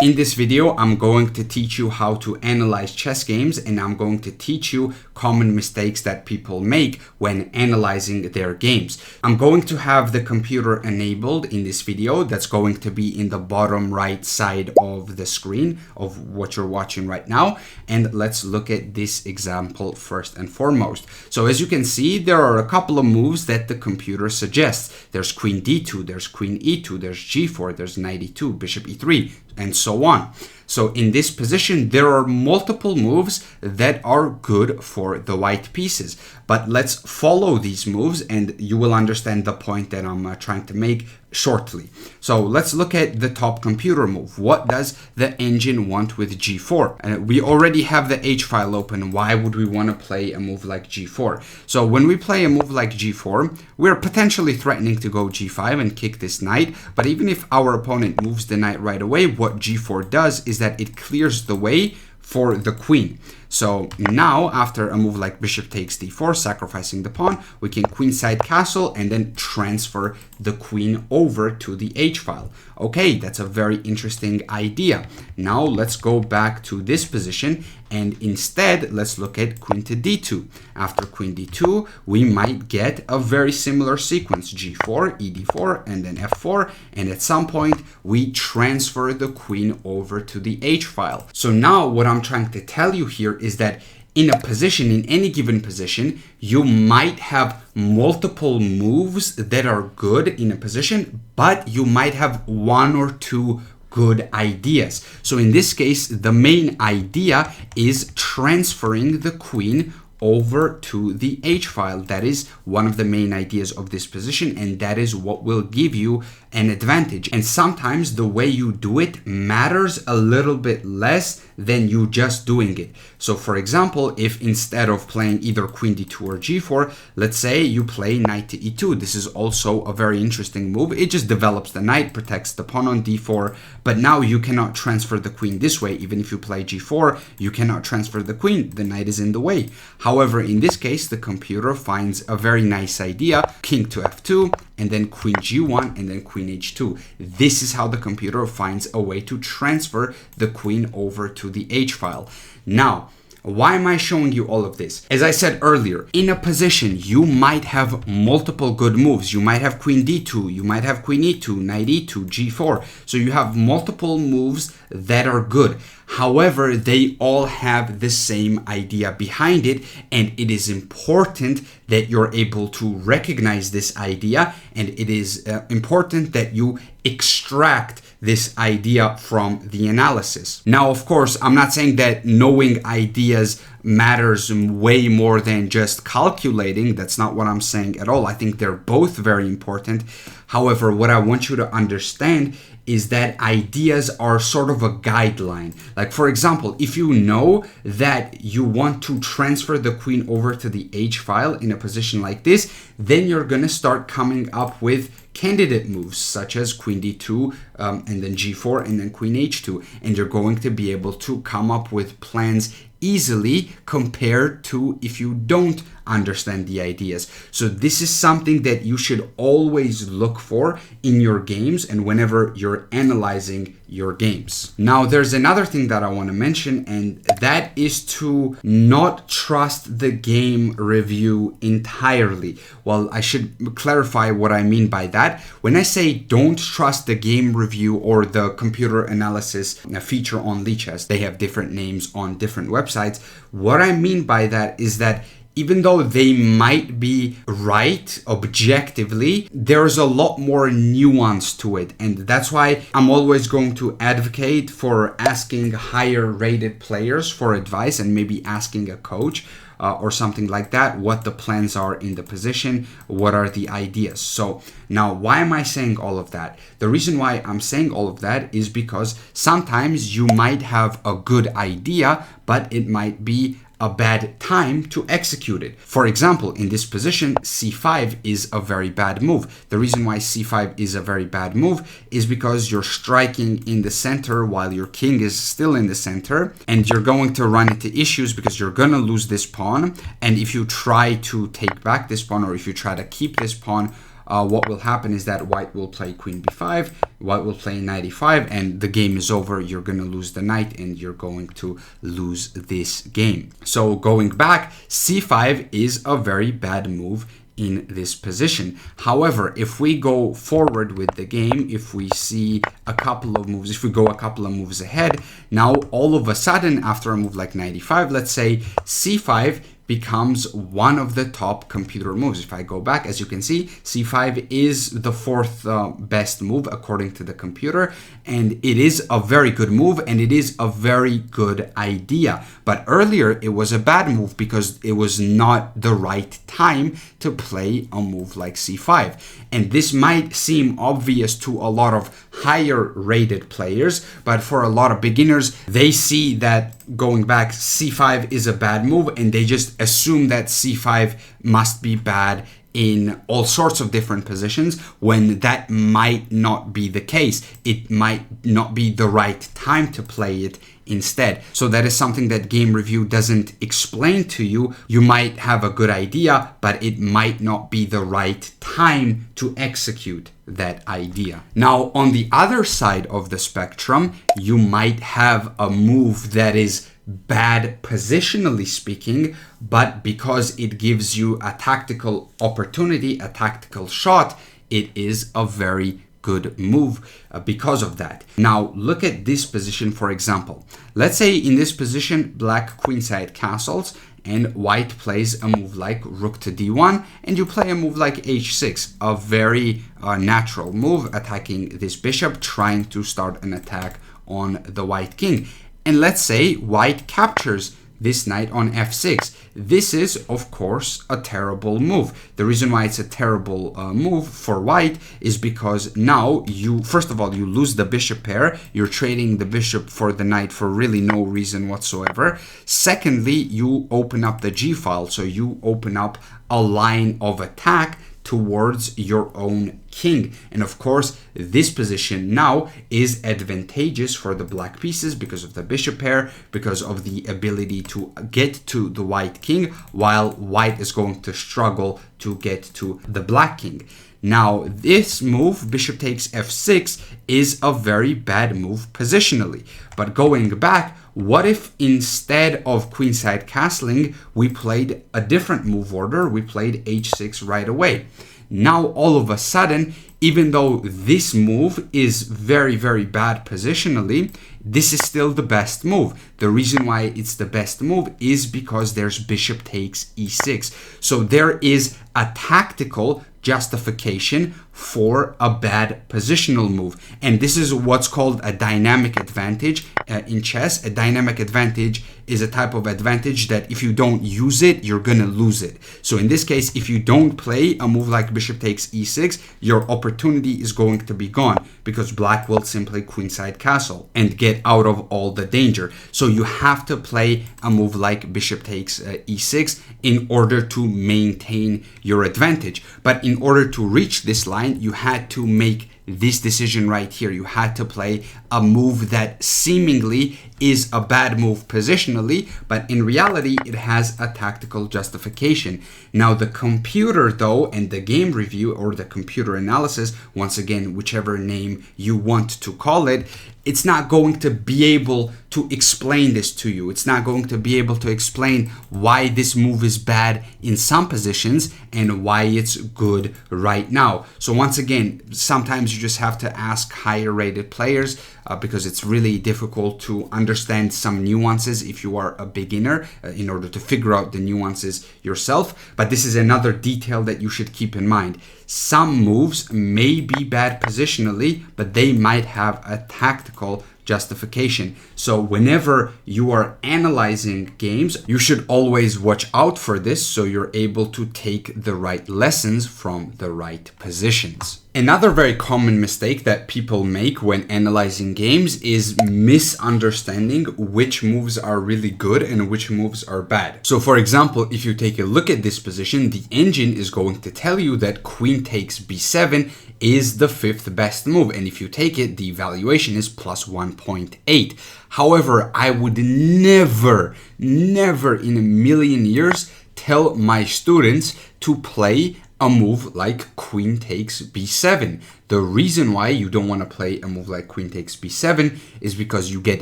In this video, I'm going to teach you how to analyze chess games, and I'm going to teach you common mistakes that people make when analyzing their games. I'm going to have the computer enabled in this video. That's going to be in the bottom right side of the screen of what you're watching right now. And let's look at this example first and foremost. So as you can see, there are a couple of moves that the computer suggests. There's queen d2, there's queen e2, there's g4, there's knight e2, bishop e3, and so on. So in this position, there are multiple moves that are good for the white pieces. But let's follow these moves and you will understand the point that I'm trying to make shortly. So let's look at the top computer move. What does the engine want with g4? We already have the h file open. Why would we want to play a move like g4? So when we play a move like g4, we're potentially threatening to go g5 and kick this knight. But even if our opponent moves the knight right away, what g4 does is that it clears the way for the queen. So now, after a move like bishop takes d4, sacrificing the pawn, we can queenside castle and then transfer the queen over to the h file. Okay, that's a very interesting idea. Now let's go back to this position and instead let's look at queen to d2. After queen d2, we might get a very similar sequence: g4, ed4, and then f4, and at some point we transfer the queen over to the h file. So now what I'm trying to tell you here is that in a position, in any given position, you might have multiple moves that are good in a position, but you might have one or two good ideas. So in this case, the main idea is transferring the queen over to the h file. That is one of the main ideas of this position, and that is what will give you an advantage. And sometimes the way you do it matters a little bit less than you just doing it. So for example, if instead of playing either queen d2 or g4, let's say you play knight to e2, this is also a very interesting move. It just develops the knight, protects the pawn on d4, but now you cannot transfer the queen this way. Even if you play g4, you cannot transfer the queen, the knight is in the way. However, in this case, the computer finds a very nice idea: king to f2, and then queen g1, and then queen h2. This is how the computer finds a way to transfer the queen over to the h file. Now, why am I showing you all of this? As I said earlier, in a position, you might have multiple good moves. You might have queen d2, you might have queen e2, knight e2, g4. So you have multiple moves that are good. However, they all have the same idea behind it, and it is important that you're able to recognize this idea, and it is important that you extract this idea from the analysis. Now, of course, I'm not saying that knowing ideas matters way more than just calculating. That's not what I'm saying at all. I think they're both very important. However, what I want you to understand is that ideas are sort of a guideline. Like, for example, if you know that you want to transfer the queen over to the h file in a position like this, then you're gonna start coming up with candidate moves such as queen d2 and then g4 and then queen h2, and you're going to be able to come up with plans easily compared to if you don't understand the ideas. So this is something that you should always look for in your games and whenever you're analyzing your games. Now, there's another thing that I want to mention, and that is to not trust the game review entirely. Well, I should clarify what I mean by that. When I say don't trust the game review or the computer analysis feature on Lichess, they have different names on different websites. What I mean by that is that even though they might be right objectively, there's a lot more nuance to it. And that's why I'm always going to advocate for asking higher rated players for advice and maybe asking a coach or something like that, what the plans are in the position, what are the ideas. So now, why am I saying all of that? The reason why I'm saying all of that is because sometimes you might have a good idea, but it might be a bad time to execute it. For example, in this position, c5 is a very bad move. The reason why c5 is a very bad move is because you're striking in the center while your king is still in the center, and you're going to run into issues because you're gonna lose this pawn. And if you try to take back this pawn, or if you try to keep this pawn, what will happen is that white will play queen b5, white will play knight e5, and the game is over. You're going to lose the knight and you're going to lose this game. So going back, c5 is a very bad move in this position. However, if we go forward with the game, if we see a couple of moves, if we go a couple of moves ahead, now all of a sudden after a move like knight e5, let's say c5 becomes one of the top computer moves. If I go back, as you can see, c5 is the fourth best move according to the computer, and it is a very good move and it is a very good idea. But earlier it was a bad move because it was not the right time to play a move like c5. And this might seem obvious to a lot of higher rated players, but for a lot of beginners, they see that going back, c5 is a bad move and they just assume that c5 must be bad in all sorts of different positions, when that might not be the case. It might not be the right time to play it instead. So that is something that game review doesn't explain to you. You might have a good idea, but it might not be the right time to execute that idea. Now, on the other side of the spectrum, you might have a move that is bad positionally speaking, but because it gives you a tactical opportunity, a tactical shot, it is a very good move because of that. Now look at this position, for example. Let's say in this position black queenside castles and white plays a move like rook to d1, and you play a move like h6, a very natural move, attacking this bishop, trying to start an attack on the white king. And let's say white captures this knight on f6. This is, of course, a terrible move. The reason why it's a terrible move for white is because now you, first of all, you lose the bishop pair. You're trading the bishop for the knight for really no reason whatsoever. Secondly, you open up the g file, so you open up a line of attack towards your own king. And of course, this position now is advantageous for the black pieces because of the bishop pair, because of the ability to get to the white king, while white is going to struggle to get to the black king. Now, this move, bishop takes f6, is a very bad move positionally. But going back, what if instead of queenside castling, we played a different move order? We played h6 right away. Now, all of a sudden, even though this move is very, very bad positionally, this is still the best move. The reason why it's the best move is because there's bishop takes e6. So there is a tactical justification for a bad positional move. And this is what's called a dynamic advantage in chess. A dynamic advantage is a type of advantage that if you don't use it, you're gonna lose it. So in this case, if you don't play a move like bishop takes e6, your opportunity is going to be gone because black will simply queenside castle and get out of all the danger. So you have to play a move like bishop takes e6 in order to maintain your advantage. But in order to reach this line, you had to make this decision right here. You had to play a move that seemingly is a bad move positionally, but in reality it has a tactical justification. Now the computer though, and the game review or the computer analysis, once again, whichever name you want to call it, it's not going to be able to explain this to you. It's not going to be able to explain why this move is bad in some positions and why it's good right now. So once again, sometimes you just have to ask higher rated players because it's really difficult to understand some nuances if you are a beginner in order to figure out the nuances yourself. But this is another detail that you should keep in mind. Some moves may be bad positionally, but they might have a tactical justification. So whenever you are analyzing games, you should always watch out for this so you're able to take the right lessons from the right positions. Another very common mistake that people make when analyzing games is misunderstanding which moves are really good and which moves are bad. So for example, if you take a look at this position, the engine is going to tell you that queen takes b7 is the fifth best move, and if you take it, the evaluation is plus 1.8. However, I would never in a million years tell my students to play a move like queen takes b7. The reason why you don't want to play a move like queen takes b7 is because you get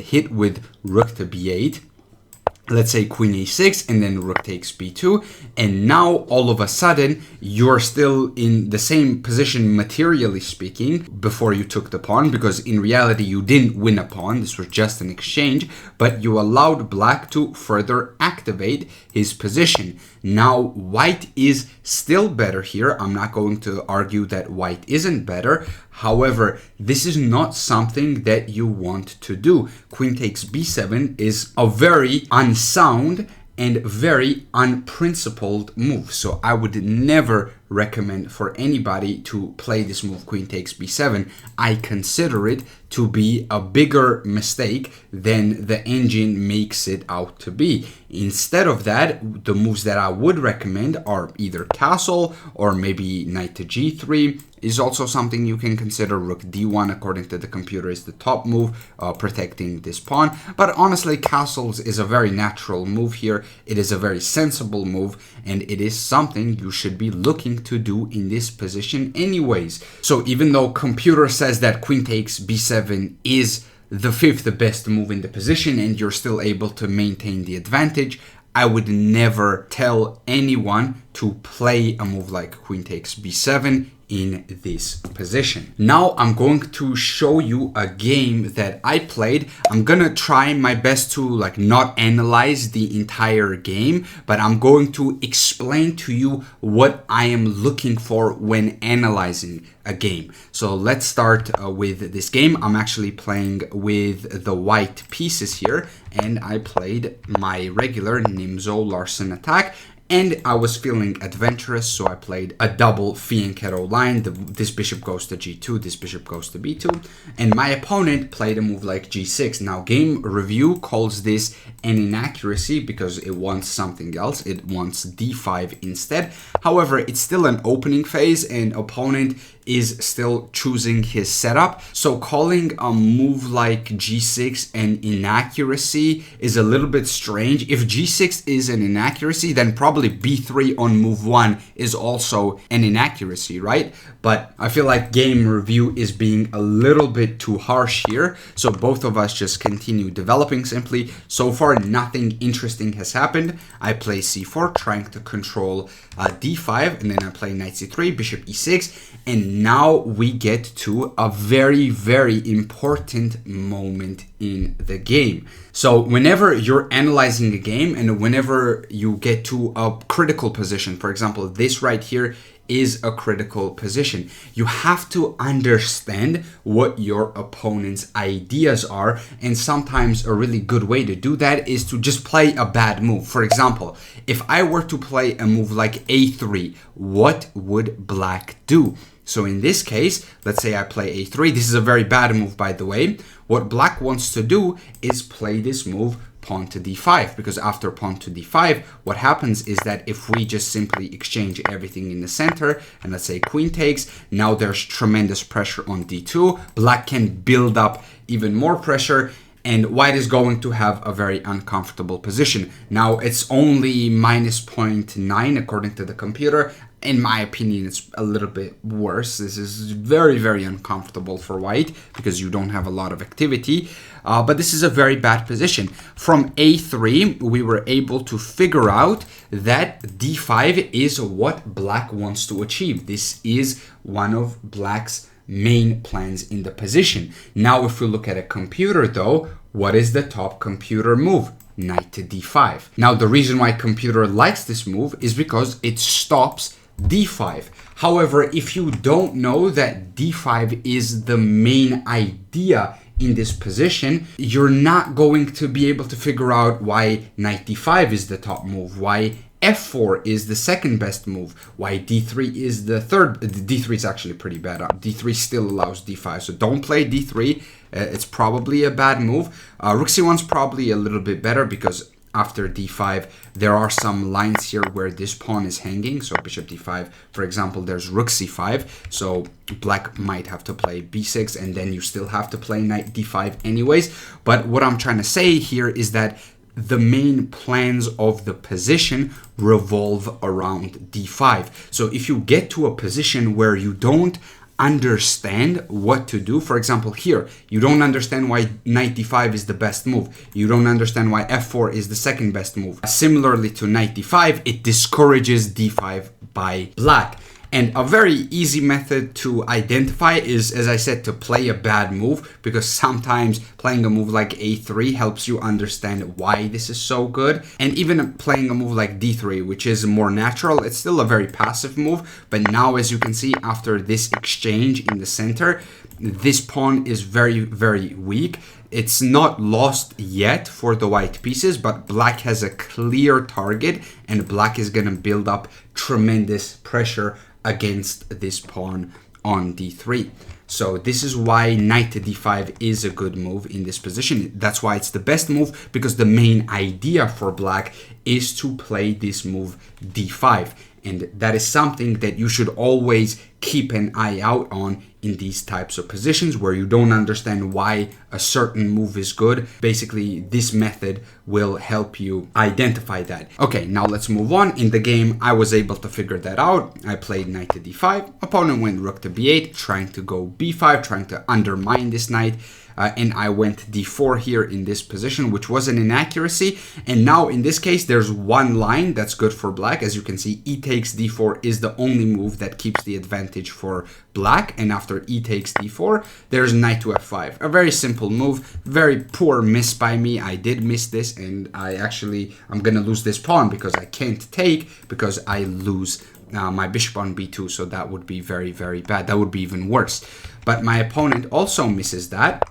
hit with rook to b8. Let's say queen a6 and then rook takes b2, and now all of a sudden you're still in the same position materially speaking before you took the pawn, because in reality you didn't win a pawn, this was just an exchange, but you allowed black to further activate his position. Now white is still better here. I'm not going to argue that white isn't better. However, this is not something that you want to do. Queen takes b7 is a very unsound and very unprincipled move. So I would never recommend for anybody to play this move, queen takes b7. I consider it to be a bigger mistake than the engine makes it out to be. Instead of that, the moves that I would recommend are either castle or maybe knight to g3 is also something you can consider. Rook d1, according to the computer, is the top move, protecting this pawn. But honestly, castles is a very natural move here. It is a very sensible move, and it is something you should be looking to do in this position anyways. So even though computer says that queen takes b7 is the fifth best move in the position and you're still able to maintain the advantage, I would never tell anyone to play a move like queen takes b7 in this position. Now I'm going to show you a game that I played. I'm gonna try my best to not analyze the entire game, but I'm going to explain to you what I am looking for when analyzing a game. So let's start with this game. I'm actually playing with the white pieces here, and I played my regular Nimzo Larsen attack. And I was feeling adventurous, so I played a double fianchetto line. This bishop goes to g2, this bishop goes to b2. And my opponent played a move like g6. Now, game review calls this an inaccuracy because it wants something else. It wants d5 instead. However, it's still an opening phase and opponent is still choosing his setup. So calling a move like g6 an inaccuracy is a little bit strange. If g6 is an inaccuracy, then probably b3 on move 1 is also an inaccuracy, right? But I feel like game review is being a little bit too harsh here. So both of us just continue developing simply. So far, nothing interesting has happened. I play c4, trying to control d5, and then I play knight c3, bishop e6, and now we get to a very, very important moment in the game. So whenever you're analyzing a game and whenever you get to a critical position, for example, this right here is a critical position, you have to understand what your opponent's ideas are. And sometimes a really good way to do that is to just play a bad move. For example, if I were to play a move like a3, what would black do? So in this case, let's say I play a3. This is a very bad move, by the way. What black wants to do is play this move pawn to d5, because after pawn to d5, what happens is that if we just simply exchange everything in the center, and let's say queen takes, now there's tremendous pressure on d2. Black can build up even more pressure, and white is going to have a very uncomfortable position. Now, it's only minus 0.9 according to the computer. In my opinion, it's a little bit worse. This is very, very uncomfortable for white because you don't have a lot of activity. But this is a very bad position. From a3, we were able to figure out that d5 is what black wants to achieve. This is one of black's main plans in the position. Now, if we look at a computer, though, what is the top computer move? Knight to d5. Now, the reason why computer likes this move is because it stops d5. However, if you don't know that d5 is the main idea in this position, you're not going to be able to figure out why knight d5 is the top move, why f4 is the second best move, why d3 is the third. D3 is actually pretty bad. D3 still allows d5, so don't play d3. It's probably a bad move. Rook c1 is probably a little bit better because after d5, there are some lines here where this pawn is hanging. So bishop d5, for example, there's rook c5. So black might have to play b6, and then you still have to play knight d5 anyways. But what I'm trying to say here is that the main plans of the position revolve around d5. So if you get to a position where you don't understand what to do, for example here, you don't understand why knight d5 is the best move, you don't understand why f4 is the second best move. Similarly to knight d5, it discourages d5 by black. And a very easy method to identify is, as I said, to play a bad move, because sometimes playing a move like a3 helps you understand why this is so good. And even playing a move like d3, which is more natural, it's still a very passive move. But now, as you can see, after this exchange in the center, this pawn is very, very weak. It's not lost yet for the white pieces, but black has a clear target, and black is going to build up tremendous pressure against this pawn on d3. So this is why knight to d5 is a good move in this position. That's why it's the best move, because the main idea for black is to play this move d5. And that is something that you should always keep an eye out on in these types of positions where you don't understand why a certain move is good. Basically, this method will help you identify that. Okay, now let's move on. In the game, I was able to figure that out. I played knight to d5. Opponent went rook to b8, trying to go b5, trying to undermine this knight. And I went d4 here in this position, which was an inaccuracy. And now in this case, there's one line that's good for black. As you can see, e takes d4 is the only move that keeps the advantage for black. And after e takes d4, there's knight to f5. A very simple move, very poor miss by me. I did miss this, and I'm gonna lose this pawn because I can't take, because I lose my bishop on b2. So that would be very, very bad. That would be even worse. But my opponent also misses that.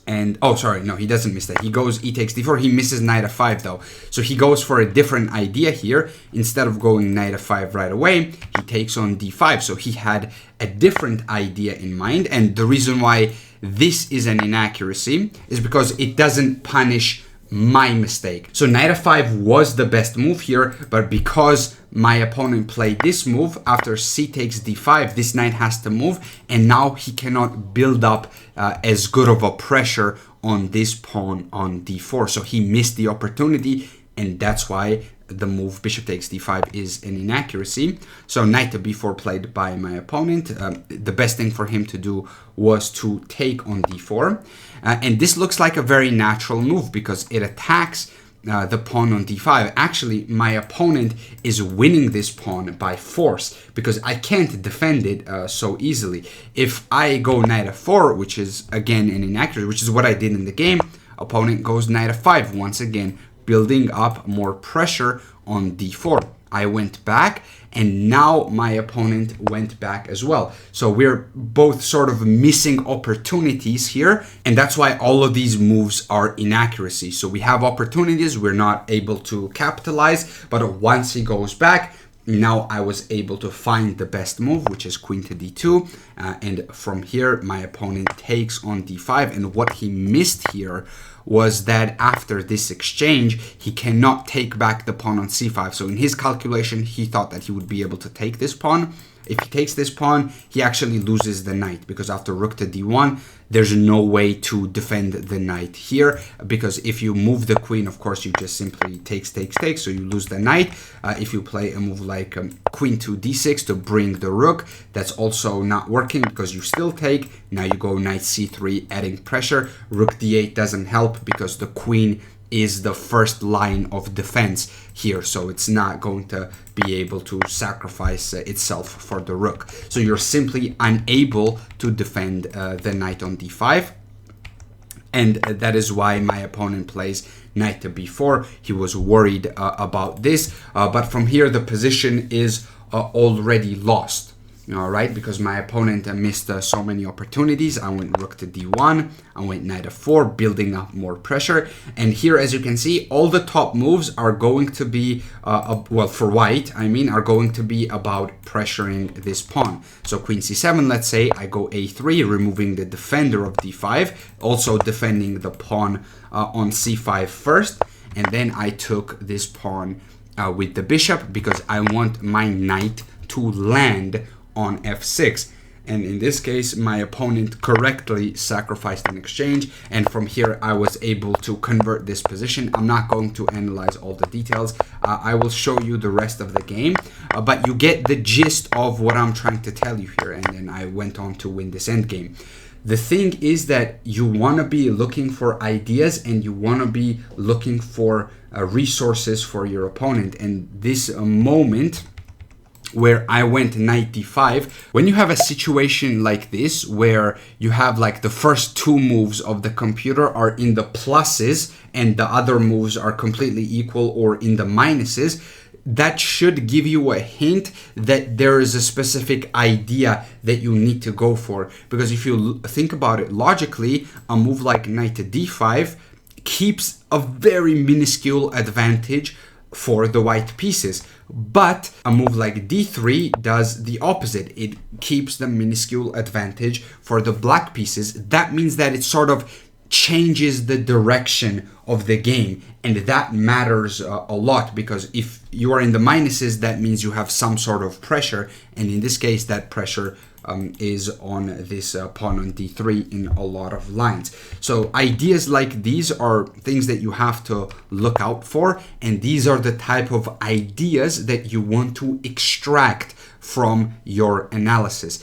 And, oh, sorry, no, he doesn't miss that. He goes e takes d4. He misses knight f5, though. So he goes for a different idea here. Instead of going knight f5 right away, he takes on d5. So he had a different idea in mind. And the reason why this is an inaccuracy is because it doesn't punish my mistake. So knight f5 was the best move here, but because my opponent played this move, after c takes d5, this knight has to move, and now he cannot build up as good of a pressure on this pawn on d4. So he missed the opportunity, and that's why the move bishop takes d5 is an inaccuracy. So knight to b4 played by my opponent. The best thing for him to do was to take on d4. And this looks like a very natural move because it attacks the pawn on d5. Actually, my opponent is winning this pawn by force because I can't defend it so easily. If I go knight f4, which is again an inaccuracy, which is what I did in the game, opponent goes knight f5 once again, building up more pressure on d4. I went back, and now my opponent went back as well. So we're both sort of missing opportunities here, and that's why all of these moves are inaccuracies. So we have opportunities we're not able to capitalize, but once he goes back, now I was able to find the best move, which is queen to d2, and from here my opponent takes on d5. And what he missed here was that after this exchange, he cannot take back the pawn on c5. So in his calculation, he thought that he would be able to take this pawn. If he takes this pawn, he actually loses the knight, because after rook to d1, there's no way to defend the knight here, because if you move the queen, of course, you just simply takes, so you lose the knight. If you play a move like queen to d6 to bring the rook, that's also not working because you still take. Now you go knight c3, adding pressure. Rook d8 doesn't help because the queen is the first line of defense here, so it's not going to be able to sacrifice itself for the rook. So you're simply unable to defend the knight on d5, and that is why my opponent plays knight to b4. He was worried about this, but from here the position is already lost. All right, because my opponent missed so many opportunities. I went rook to d1, I went knight f4, building up more pressure. And here, as you can see, all the top moves are going to be, well, for white, I mean, are going to be about pressuring this pawn. So queen c7, let's say, I go a3, removing the defender of d5, also defending the pawn on c5 first. And then I took this pawn with the bishop because I want my knight to land on f6. And in this case, my opponent correctly sacrificed an exchange. And from here, I was able to convert this position. I'm not going to analyze all the details. I will show you the rest of the game, but you get the gist of what I'm trying to tell you here. And then I went on to win this endgame. The thing is that you want to be looking for ideas and you want to be looking for resources for your opponent. And this moment where I went knight d5, when you have a situation like this where you have like the first two moves of the computer are in the pluses and the other moves are completely equal or in the minuses, that should give you a hint that there is a specific idea that you need to go for. Because if you think about it logically, a move like knight to d5 keeps a very minuscule advantage for the white pieces. But a move like d3 does the opposite. It keeps the minuscule advantage for the black pieces. That means that it sort of changes the direction of the game, and that matters a lot, because if you are in the minuses, that means you have some sort of pressure, and in this case that pressure is on this pawn on d3 in a lot of lines. So ideas like these are things that you have to look out for, and these are the type of ideas that you want to extract from your analysis.